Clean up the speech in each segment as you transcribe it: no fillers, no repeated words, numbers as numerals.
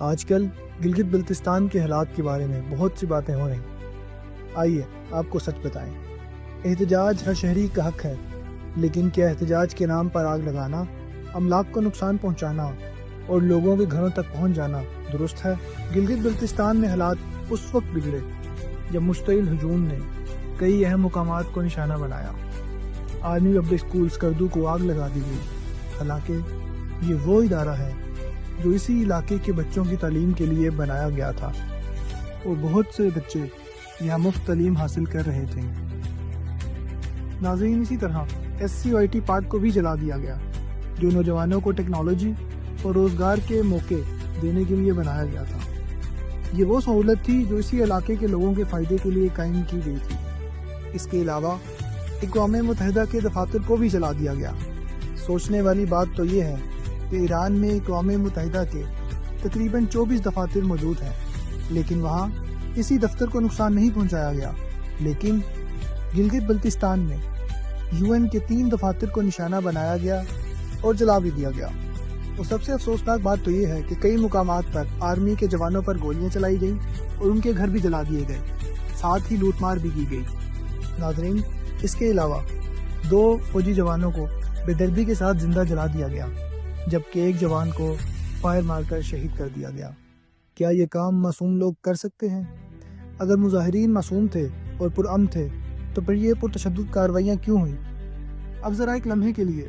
آج کل گلگت بلتستان کے حالات کے بارے میں بہت سی باتیں ہو رہی ہیں۔ آئیے آپ کو سچ بتائیں، احتجاج ہر شہری کا حق ہے، لیکن کیا احتجاج کے نام پر آگ لگانا، املاک کو نقصان پہنچانا اور لوگوں کے گھروں تک پہنچ جانا درست ہے؟ گلگت بلتستان میں حالات اس وقت بگڑے جب مشتعل ہجوم نے کئی اہم مقامات کو نشانہ بنایا۔ آرمی پبلک اسکول سکردو کو آگ لگا دی گئی، حالانکہ یہ وہ ادارہ ہے جو اسی علاقے کے بچوں کی تعلیم کے لیے بنایا گیا تھا اور بہت سے بچے یہاں مفت تعلیم حاصل کر رہے تھے۔ ناظرین، اسی طرح SCOIT پارک کو بھی جلا دیا گیا، جو نوجوانوں کو ٹیکنالوجی اور روزگار کے موقع دینے کے لیے بنایا گیا تھا۔ یہ وہ سہولت تھی جو اسی علاقے کے لوگوں کے فائدے کے لیے قائم کی گئی تھی۔ اس کے علاوہ اقوام متحدہ کے دفاتر کو بھی جلا دیا گیا۔ سوچنے والی بات تو یہ ہے کہ ایران میں اقوام متحدہ کے تقریباً 24 دفاتر موجود ہیں، لیکن وہاں کسی دفتر کو نقصان نہیں پہنچایا گیا۔ لیکن گلگت بلتستان میں UN کے 3 دفاتر کو نشانہ بنایا گیا اور جلا بھی دیا گیا۔ اور سب سے افسوسناک بات تو یہ ہے کہ کئی مقامات پر آرمی کے جوانوں پر گولیاں چلائی گئیں اور ان کے گھر بھی جلا دیے گئے، ساتھ ہی لوٹ مار بھی کی گئی۔ ناظرین، اس کے علاوہ 2 فوجی جوانوں کو بے دردی کے ساتھ زندہ جلا دیا گیا، جبکہ ایک جوان کو فائر مار کر شہید کر دیا گیا۔ کیا یہ کام معصوم لوگ کر سکتے ہیں؟ اگر مظاہرین معصوم تھے اور پرامن تھے تو پھر یہ پرتشدد کارروائیاں کیوں ہوئیں؟ اب ذرا ایک لمحے کے لیے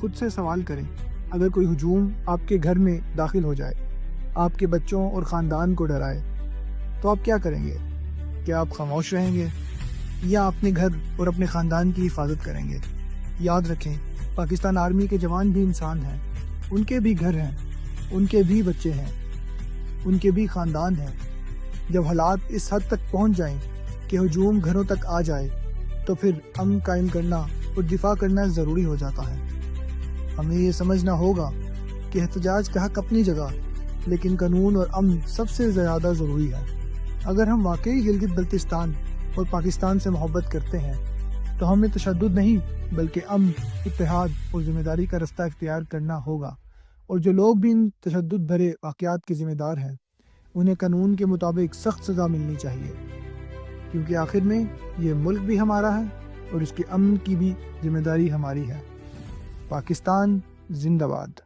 خود سے سوال کریں، اگر کوئی ہجوم آپ کے گھر میں داخل ہو جائے، آپ کے بچوں اور خاندان کو ڈرائے، تو آپ کیا کریں گے؟ کیا آپ خاموش رہیں گے یا اپنے گھر اور اپنے خاندان کی حفاظت کریں گے؟ یاد رکھیں، پاکستان آرمی کے جوان بھی انسان ہیں، ان کے بھی گھر ہیں، ان کے بھی بچے ہیں، ان کے بھی خاندان ہیں۔ جب حالات اس حد تک پہنچ جائیں کہ ہجوم گھروں تک آ جائے تو پھر امن قائم کرنا اور دفاع کرنا ضروری ہو جاتا ہے۔ ہمیں یہ سمجھنا ہوگا کہ احتجاج کا حق اپنی جگہ، لیکن قانون اور امن سب سے زیادہ ضروری ہے۔ اگر ہم واقعی گلگت بلتستان اور پاکستان سے محبت کرتے ہیں تو ہمیں تشدد نہیں بلکہ امن، اتحاد اور ذمہ داری کا رستہ اختیار کرنا ہوگا، اور جو لوگ بھی ان تشدد بھرے واقعات کے ذمہ دار ہیں انہیں قانون کے مطابق سخت سزا ملنی چاہیے، کیونکہ آخر میں یہ ملک بھی ہمارا ہے اور اس کے امن کی بھی ذمہ داری ہماری ہے۔ پاکستان زندہ باد۔